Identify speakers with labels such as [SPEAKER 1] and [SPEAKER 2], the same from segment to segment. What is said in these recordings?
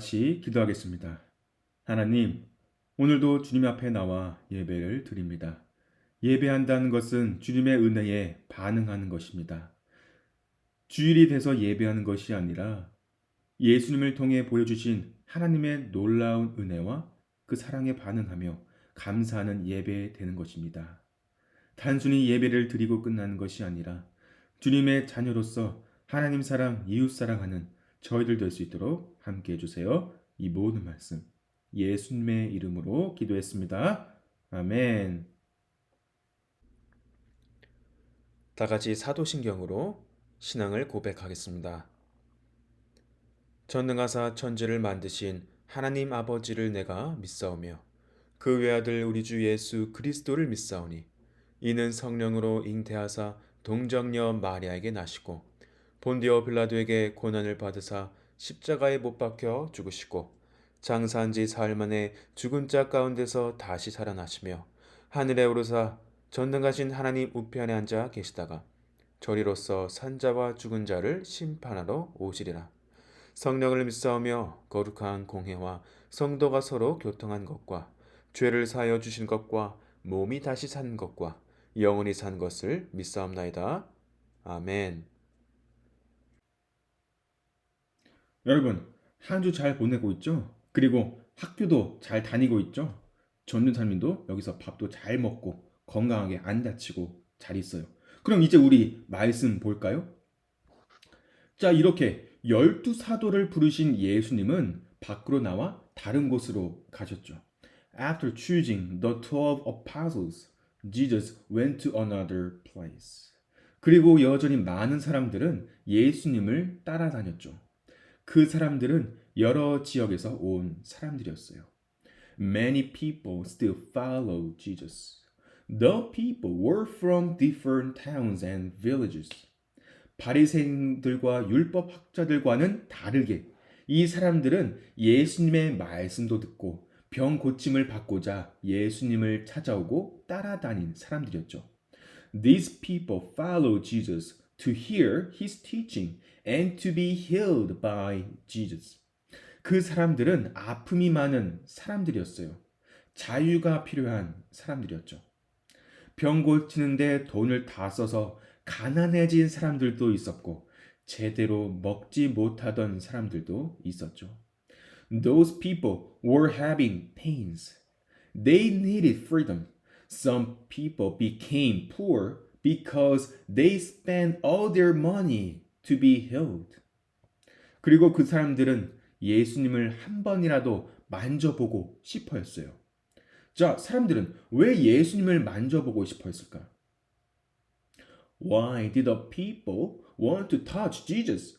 [SPEAKER 1] 같이 기도하겠습니다. 하나님, 오늘도 주님 앞에 나와 예배를 드립니다. 예배한다는 것은 주님의 은혜에 반응하는 것입니다. 주일이 돼서 예배하는 것이 아니라 예수님을 통해 보여주신 하나님의 놀라운 은혜와 그 사랑에 반응하며 감사하는 예배 되는 것입니다. 단순히 예배를 드리고 끝나는 것이 아니라 주님의 자녀로서 하나님 사랑, 이웃 사랑하는 저희들 될 수 있도록 함께 해주세요. 이 모든 말씀 예수님의 이름으로 기도했습니다. 아멘.
[SPEAKER 2] 다 같이 사도신경으로 신앙을 고백하겠습니다. 전능하사 천지를 만드신 하나님 아버지를 내가 믿사오며 그 외아들 우리 주 예수 그리스도를 믿사오니 이는 성령으로 잉태하사 동정녀 마리아에게 나시고 본디오 빌라도에게 고난을 받으사 십자가에 못 박혀 죽으시고 장사한 지 사흘 만에 죽은 자 가운데서 다시 살아나시며 하늘에 오르사 전능하신 하나님 우편에 앉아 계시다가 저리로서 산자와 죽은 자를 심판하러 오시리라. 성령을 믿사오며 거룩한 공회와 성도가 서로 교통한 것과 죄를 사하여 주신 것과 몸이 다시 산 것과 영원히 산 것을 믿사옵나이다. 아멘.
[SPEAKER 1] 여러분, 한 주 잘 보내고 있죠? 그리고 학교도 잘 다니고 있죠? 전도사님도 여기서 밥도 잘 먹고 건강하게 안 다치고 잘 있어요. 그럼 이제 우리 말씀 볼까요? 자, 이렇게 12사도를 부르신 예수님은 밖으로 나와 다른 곳으로 가셨죠. After choosing the 12 apostles, Jesus went to another place. 그리고 여전히 많은 사람들은 예수님을 따라다녔죠. 그 사람들은 여러 지역에서 온 사람들이었어요. Many people still follow Jesus. The people were from different towns and villages. 바리새인들과 율법 학자들과는 다르게 이 사람들은 예수님의 말씀도 듣고 병 고침을 받고자 예수님을 찾아오고 따라다닌 사람들이었죠. These people follow Jesus to hear his teaching and to be healed by Jesus. 그 사람들은 아픔이 많은 사람들이었어요. 자유가 필요한 사람들이었죠. 병 고치는데 돈을 다 써서 가난해진 사람들도 있었고 제대로 먹지 못하던 사람들도 있었죠. Those people were having pains. They needed freedom. Some people became poor because they spent all their money to be healed. 그리고 그 사람들은 예수님을 한 번이라도 만져보고 싶어 했어요. 자, 사람들은 왜 예수님을 만져보고 싶어 했을까? Why did the people want to touch Jesus?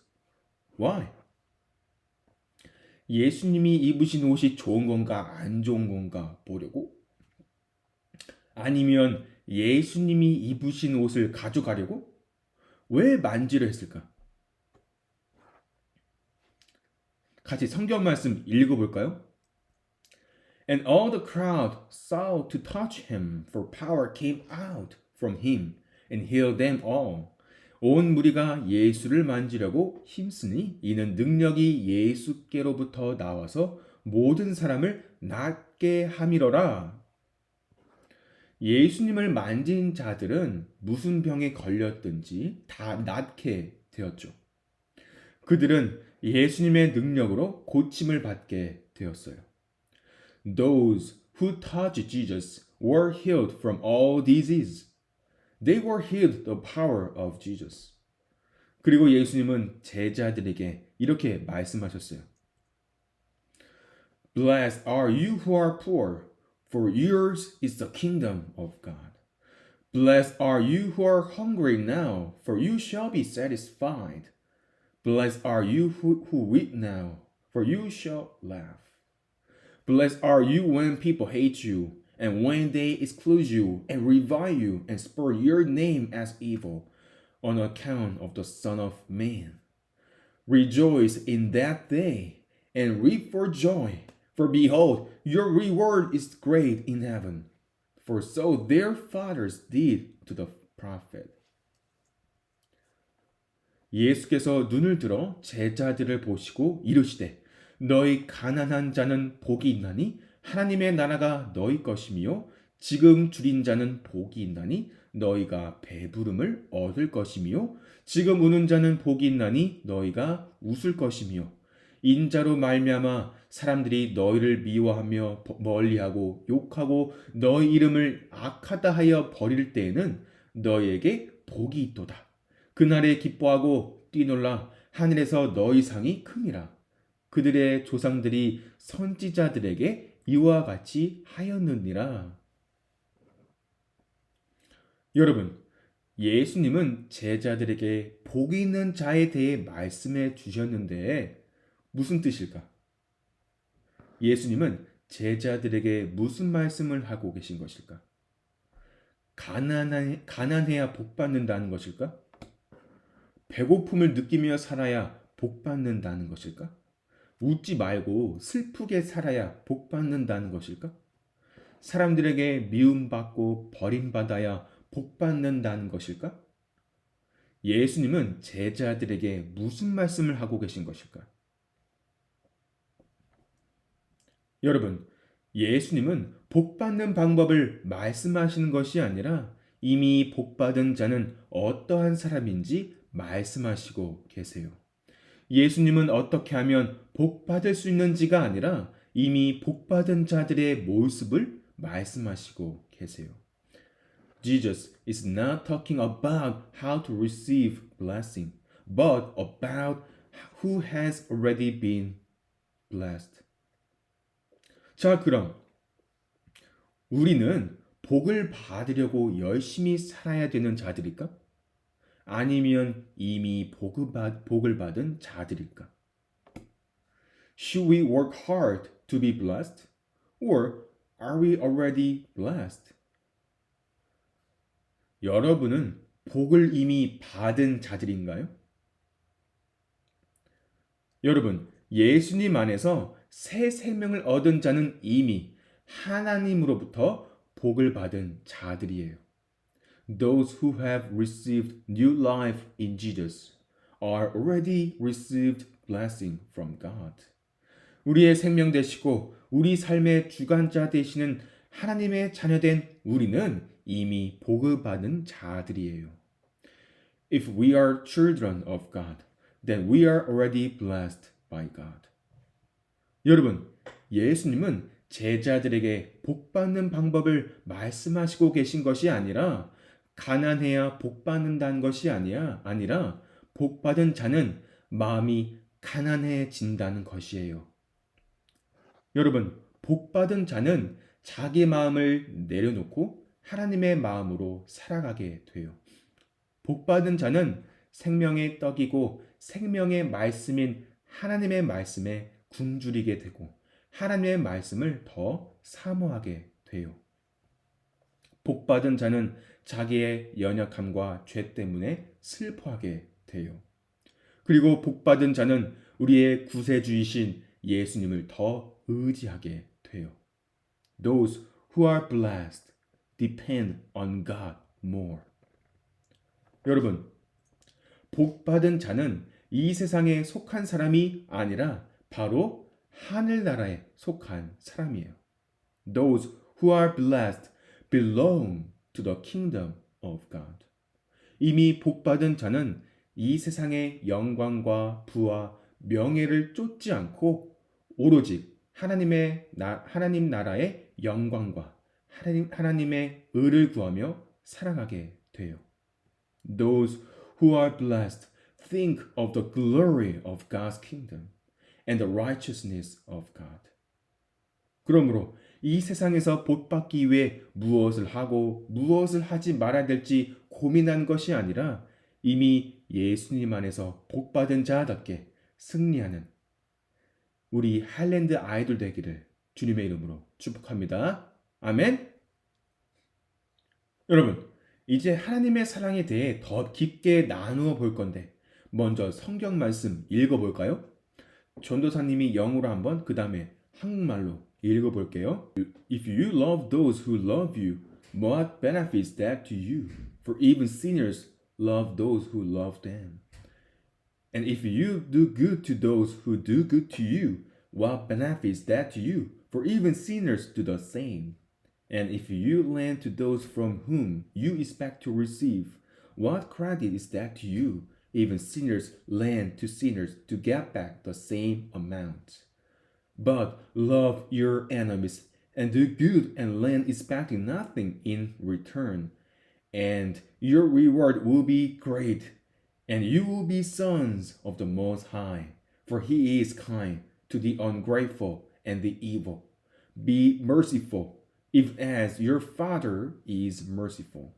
[SPEAKER 1] Why? 예수님이 입으신 옷이 좋은 건가 안 좋은 건가 보려고? 아니면 예수님이 입으신 옷을 가져가려고? 왜 만지려 했을까? 같이 성경 말씀 읽어볼까요? And all the crowd sought to touch him, for power came out from him and healed them all. 온 무리가 예수를 만지려고 힘쓰니 이는 능력이 예수께로부터 나와서 모든 사람을 낫게 함이로라. 예수님을 만진 자들은 무슨 병에 걸렸든지 다 낫게 되었죠. 그들은 예수님의 능력으로 고침을 받게 되었어요. Those who touched Jesus were healed from all disease. They were healed the power of Jesus. 그리고 예수님은 제자들에게 이렇게 말씀하셨어요. Blessed are you who are poor, for yours is the kingdom of God. Blessed are you who are hungry now, for you shall be satisfied. Blessed are you who weep now, for you shall laugh. Blessed are you when people hate you, and when they exclude you, and revile you, and spur your name as evil, on account of the Son of Man. Rejoice in that day, and weep for joy, for behold, your reward is great in heaven. For so their fathers did to the prophet. 예수께서 눈을 들어 제자들을 보시고 이르시되 너희 가난한 자는 복이 있나니 하나님의 나라가 너희 것이며 지금 줄인 자는 복이 있나니 너희가 배부름을 얻을 것이며 지금 우는 자는 복이 있나니 너희가 웃을 것이며 인자로 말미암아 사람들이 너희를 미워하며 멀리하고 욕하고 너희 이름을 악하다 하여 버릴 때에는 너희에게 복이 있도다. 그날에 기뻐하고 뛰놀라 하늘에서 너희 상이 큼이라. 그들의 조상들이 선지자들에게 이와 같이 하였느니라. 여러분, 예수님은 제자들에게 복이 있는 자에 대해 말씀해 주셨는데 무슨 뜻일까? 예수님은 제자들에게 무슨 말씀을 하고 계신 것일까? 가난해야 복 받는다는 것일까? 배고픔을 느끼며 살아야 복 받는다는 것일까? 웃지 말고 슬프게 살아야 복 받는다는 것일까? 사람들에게 미움받고 버림받아야 복 받는다는 것일까? 예수님은 제자들에게 무슨 말씀을 하고 계신 것일까? 여러분, 예수님은 복 받는 방법을 말씀하시는 것이 아니라 이미 복 받은 자는 어떠한 사람인지 말씀하시고 계세요. 예수님은 어떻게 하면 복 받을 수 있는지가 아니라 이미 복 받은 자들의 모습을 말씀하시고 계세요. Jesus is not talking about how to receive blessing, but about who has already been blessed. 자, 그럼 우리는 복을 받으려고 열심히 살아야 되는 자들일까? 아니면 이미 복을 받은 자들일까? Should we work hard to be blessed? Or are we already blessed? 여러분은 복을 이미 받은 자들인가요? 여러분, 예수님 안에서 새 생명을 얻은 자는 이미 하나님으로부터 복을 받은 자들이에요. Those who have received new life in Jesus are already received blessing from God. 우리의 생명 되시고 우리 삶의 주관자 되시는 하나님의 자녀된 우리는 이미 복을 받은 자들이에요. If we are children of God, then we are already blessed by God. 여러분, 예수님은 제자들에게 복 받는 방법을 말씀하시고 계신 것이 아니라 가난해야 복 받는다는 것이 아니라 복 받은 자는 마음이 가난해진다는 것이에요. 여러분, 복 받은 자는 자기 마음을 내려놓고 하나님의 마음으로 살아가게 돼요. 복 받은 자는 생명의 떡이고 생명의 말씀인 하나님의 말씀에 굶주리게 되고 하나님의 말씀을 더 사모하게 돼요. 복 받은 자는 자기의 연약함과 죄 때문에 슬퍼하게 돼요. 그리고 복 받은 자는 우리의 구세주이신 예수님을 더 의지하게 돼요. Those who are blessed depend on God more. 여러분, 복 받은 자는 이 세상에 속한 사람이 아니라 바로 하늘나라에 속한 사람이에요. Those who are blessed belong to the kingdom of God. 이미 복 받은 자는 이 세상의 영광과 부와 명예를 쫓지 않고 오로지 하나님 나라의 영광과 하나님의 의를 구하며 살아가게 돼요. Those who are blessed think of the glory of God's kingdom and the righteousness of God. 그러므로 이 세상에서 복 받기 위해 무엇을 하고 무엇을 하지 말아야 될지 고민한 것이 아니라 이미 예수님 안에서 복 받은 자답게 승리하는 우리 하일랜드 아이돌 되기를 주님의 이름으로 축복합니다. 아멘. 여러분, 이제 하나님의 사랑에 대해 더 깊게 나누어 볼 건데 먼저 성경 말씀 읽어볼까요? 전도사님이 영어로 한번 그 다음에 한국말로 읽어볼게요. If you love those who love you, what benefits that to you? For even sinners love those who love them. And if you do good to those who do good to you, what benefit is that to you? For even sinners do the same. And if you lend to those from whom you expect to receive, what credit is that to you? Even sinners lend to sinners to get back the same amount. But love your enemies and do good and lend expecting nothing in return. And your reward will be great, and you will be sons of the Most High, for He is kind to the ungrateful and the evil. Be merciful, even as your Father is merciful.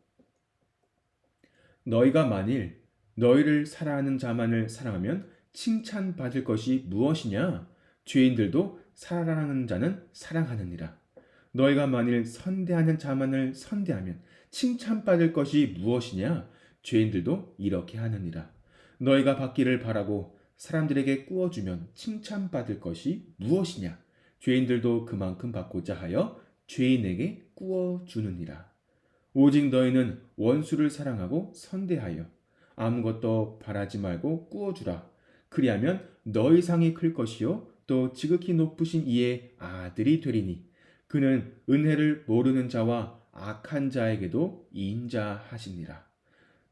[SPEAKER 1] 너희가 만일 너희를 사랑하는 자만을 사랑하면 칭찬받을 것이 무엇이냐? 죄인들도 사랑하는 자는 사랑하느니라. 너희가 만일 선대하는 자만을 선대하면 칭찬받을 것이 무엇이냐? 죄인들도 이렇게 하느니라. 너희가 받기를 바라고 사람들에게 꾸어주면 칭찬받을 것이 무엇이냐? 죄인들도 그만큼 받고자 하여 죄인에게 꾸어주느니라. 오직 너희는 원수를 사랑하고 선대하여 아무것도 바라지 말고 꾸어주라. 그리하면 너희 상이 클 것이요 또 지극히 높으신 이의 아들이 되리니 그는 은혜를 모르는 자와 악한 자에게도 인자하시니라.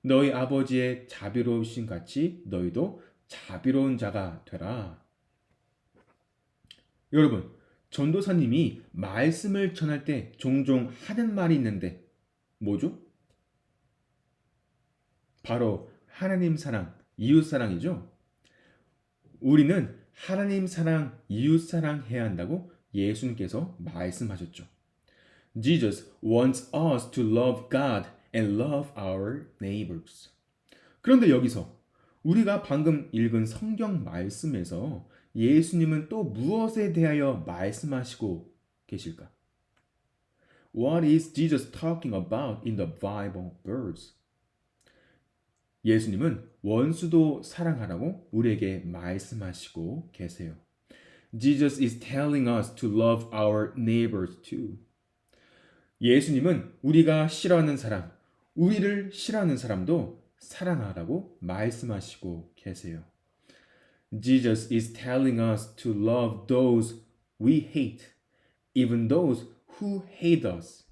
[SPEAKER 1] 너희 아버지의 자비로우신 같이 너희도 자비로운 자가 되라. 여러분, 전도사님이 말씀을 전할 때 종종 하는 말이 있는데 뭐죠? 바로 하나님 사랑, 이웃 사랑이죠. 우리는 하나님 사랑, 이웃 사랑 해야 한다고 예수님께서 말씀하셨죠. Jesus wants us to love God and love our neighbors. 그런데 여기서 우리가 방금 읽은 성경 말씀에서 예수님은 또 무엇에 대하여 말씀하시고 계실까? What is Jesus talking about in the Bible verse? 예수님은 원수도 사랑하라고 우리에게 말씀하시고 계세요. Jesus is telling us to love our neighbors too. 예수님은 우리가 싫어하는 사람, 우리를 싫어하는 사람도 사랑하라고 말씀하시고 계세요. Jesus is telling us to love those we hate, even those who hate us.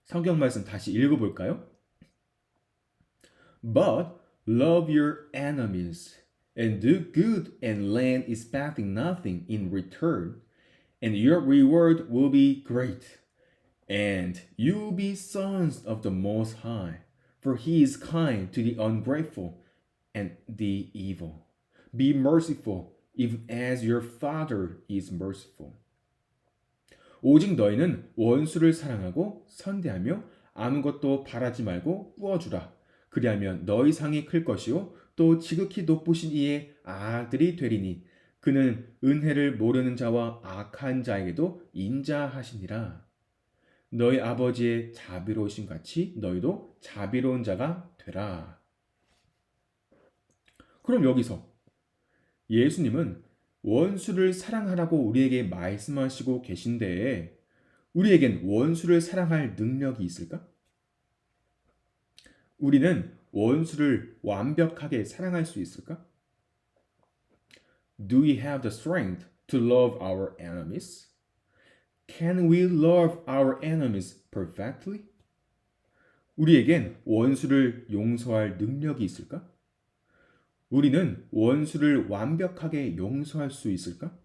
[SPEAKER 1] 성경 말씀 다시 읽어볼까요? But love your enemies and do good and lend expecting nothing in return, and your reward will be great, and you will be sons of the Most High, for He is kind to the ungrateful and the evil. Be merciful, even as your Father is merciful. 오직 너희는 원수를 사랑하고 선대하며 아무것도 바라지 말고 꾸어주라. 그리하면 너희 상이 클 것이요 또 지극히 높으신 이의 아들이 되리니 그는 은혜를 모르는 자와 악한 자에게도 인자하시니라. 너희 아버지의 자비로우신 같이 너희도 자비로운 자가 되라. 그럼 여기서 예수님은 원수를 사랑하라고 우리에게 말씀하시고 계신데 우리에겐 원수를 사랑할 능력이 있을까? 우리는 원수를 완벽하게 사랑할 수 있을까? Do we have the strength to love our enemies? Can we love our enemies perfectly? 우리에겐 원수를 용서할 능력이 있을까? 우리는 원수를 완벽하게 용서할 수 있을까?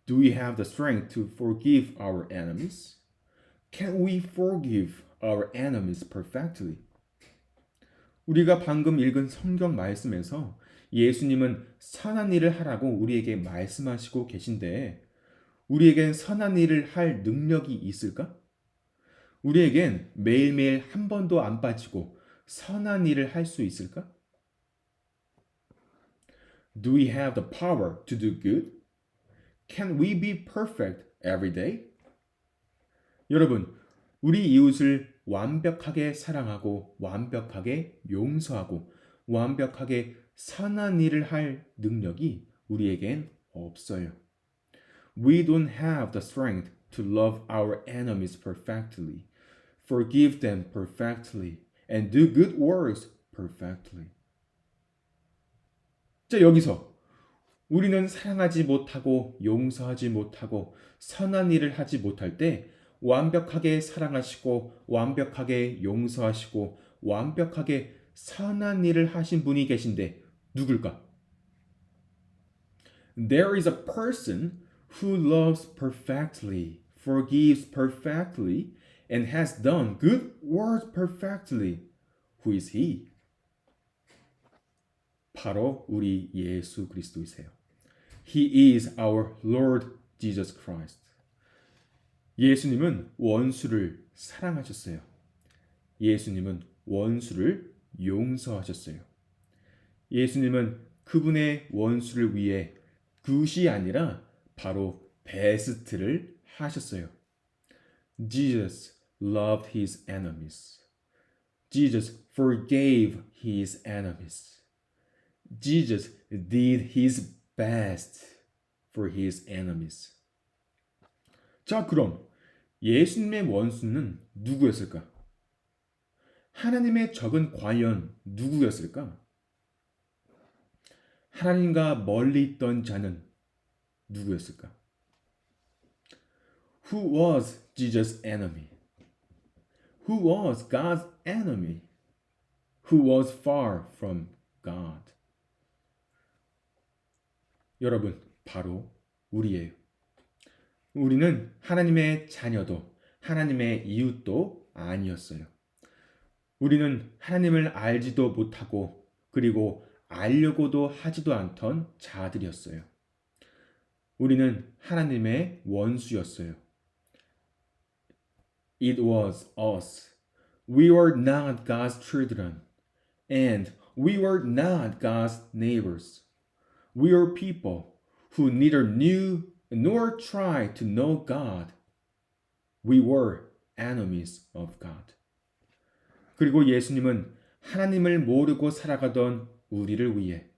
[SPEAKER 1] Do we have the strength to forgive our enemies? Can we forgive our enemies perfectly? 우리가 방금 읽은 성경 말씀에서 예수님은 선한 일을 하라고 우리에게 말씀하시고 계신데 우리에겐 선한 일을 할 능력이 있을까? 우리에겐 매일매일 한 번도 안 빠지고 선한 일을 할 수 있을까? Do we have the power to do good? Can we be perfect every day? 여러분, 우리 이웃을 완벽하게 사랑하고 완벽하게 용서하고 완벽하게 선한 일을 할 능력이 우리에겐 없어요. We don't have the strength to love our enemies perfectly, forgive them perfectly, and do good works perfectly. 자, 여기서 우리는 사랑하지 못하고 용서하지 못하고 선한 일을 하지 못할 때 완벽하게 사랑하시고 완벽하게 용서하시고 완벽하게 선한 일을 하신 분이 계신데 누굴까? There is a person who loves perfectly, forgives perfectly, and has done good works perfectly. Who is he? 바로 우리 예수 그리스도이세요. He is our Lord Jesus Christ. 예수님은 원수를 사랑하셨어요. 예수님은 원수를 용서하셨어요. 예수님은 그분의 원수를 위해 굿이 아니라 바로 베스트를 하셨어요. Jesus loved his enemies. Jesus forgave his enemies. Jesus did his best for his enemies. 자, 그럼 예수님의 원수는 누구였을까? 하나님의 적은 과연 누구였을까? 하나님과 멀리 있던 자는 누구였을까? Who was Jesus' enemy? Who was God's enemy? Who was far from God? 여러분, 바로 우리예요. 우리는 하나님의 자녀도 하나님의 이웃도 아니었어요. 우리는 하나님을 알지도 못하고 그리고 알려고도 하지도 않던 자들이었어요. 우리는 하나님의 원수였어요. It was us. We were not God's children, and we were not God's neighbors. We were people who neither knew nor tried to know God. We were enemies of God. 그리고 예수님은 하나님을 모르고 살아가던 우리를 위해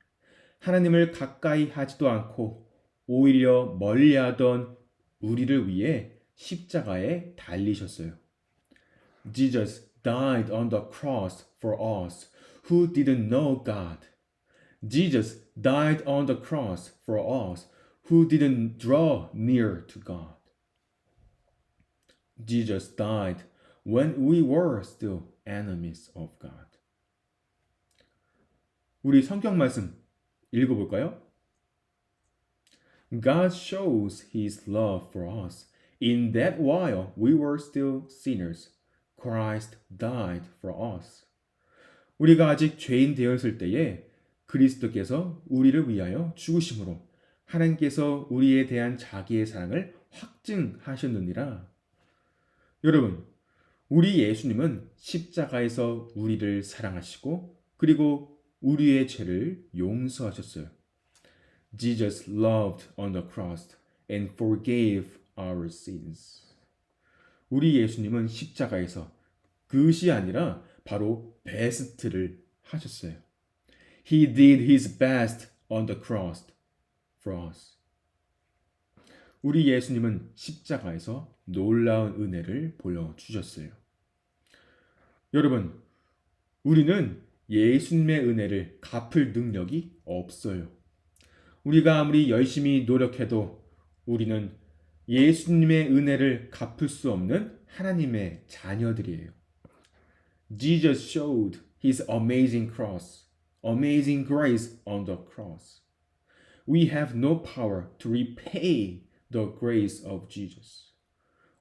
[SPEAKER 1] 하나님을 가까이 하지도 않고 오히려 멀리하던 우리를 위해 십자가에 달리셨어요. Jesus died on the cross for us who didn't know God. Jesus died on the cross for us who didn't draw near to God. Jesus died when we were still enemies of God. 우리 성경 말씀 읽어볼까요? God shows his love for us in that while we were still sinners, Christ died for us. 우리가 아직 죄인 되었을 때에 그리스도께서 우리를 위하여 죽으심으로 하나님께서 우리에 대한 자기의 사랑을 확증하셨느니라. 여러분, 우리 예수님은 십자가에서 우리를 사랑하시고 그리고 우리의 죄를 용서하셨어요. Jesus loved on the cross and forgave our sins. 우리 예수님은 십자가에서 그것이 아니라 바로 베스트를 하셨어요. He did his best on the cross for us. 우리 예수님은 십자가에서 놀라운 은혜를 보여주셨어요. 여러분, 우리는 예수님의 은혜를 갚을 능력이 없어요. 우리가 아무리 열심히 노력해도 우리는 예수님의 은혜를 갚을 수 없는 하나님의 자녀들이에요. Jesus showed his amazing cross, amazing grace on the cross. We have no power to repay the grace of Jesus.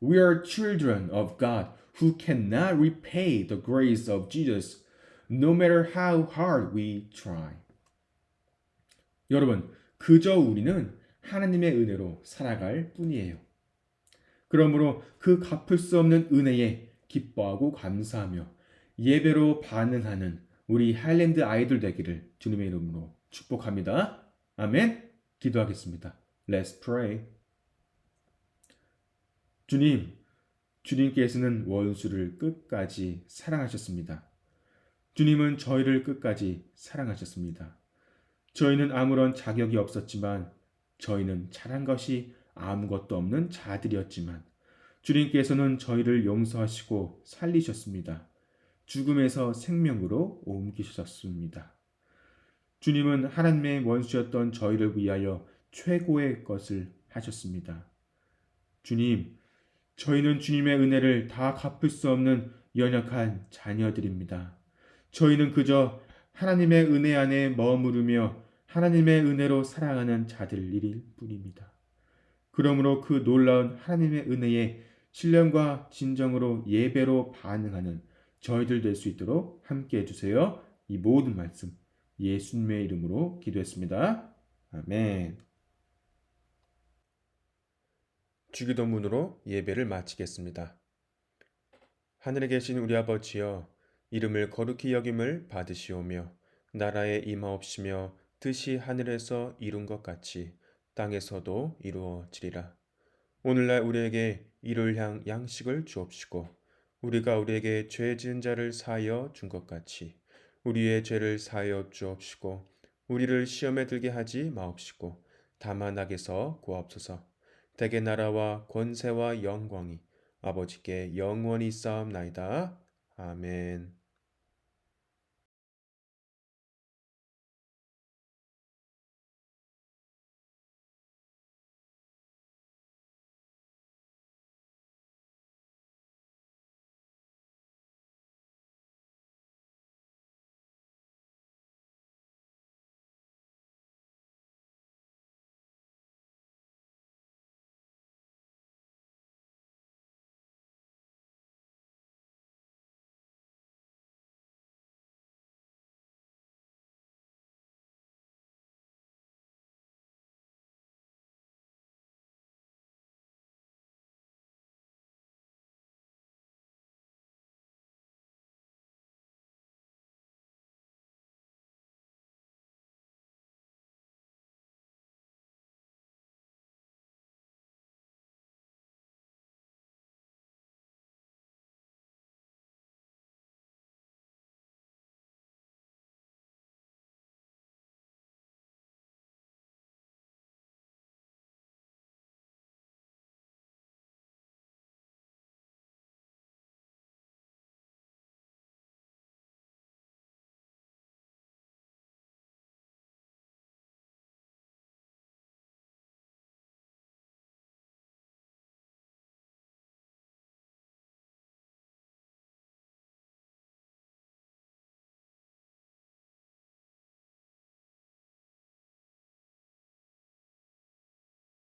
[SPEAKER 1] We are children of God who cannot repay the grace of Jesus, no matter how hard we try. 여러분, 그저 우리는 하나님의 은혜로 살아갈 뿐이에요. 그러므로 그 갚을 수 없는 은혜에 기뻐하고 감사하며 예배로 반응하는 우리 하일랜드 아이들 되기를 주님의 이름으로 축복합니다. 아멘. 기도하겠습니다. Let's pray. 주님, 주님께서는 원수를 끝까지 사랑하셨습니다. 주님은 저희를 끝까지 사랑하셨습니다. 저희는 아무런 자격이 없었지만 저희는 잘한 것이 아무것도 없는 자들이었지만 주님께서는 저희를 용서하시고 살리셨습니다. 죽음에서 생명으로 옮기셨습니다. 주님은 하나님의 원수였던 저희를 위하여 최고의 것을 하셨습니다. 주님, 저희는 주님의 은혜를 다 갚을 수 없는 연약한 자녀들입니다. 저희는 그저 하나님의 은혜 안에 머무르며 하나님의 은혜로 살아가는 자들일 뿐입니다. 그러므로 그 놀라운 하나님의 은혜에 신령과 진정으로 예배로 반응하는 저희들 될 수 있도록 함께 해주세요. 이 모든 말씀 예수님의 이름으로 기도했습니다. 아멘.
[SPEAKER 2] 주기도문으로 예배를 마치겠습니다. 하늘에 계신 우리 아버지여, 이름을 거룩히 여김을 받으시오며 나라에 임하옵시며 뜻이 하늘에서 이룬 것 같이 땅에서도 이루어지리라. 오늘날 우리에게 이를 향 양식을 주옵시고 우리가 우리에게 죄 지은 자를 사하여 준 것 같이 우리의 죄를 사하여 주옵시고 우리를 시험에 들게 하지 마옵시고 다만 악에서 구하옵소서. 대개 나라와 권세와 영광이 아버지께 영원히 쌓옵나이다. 아멘.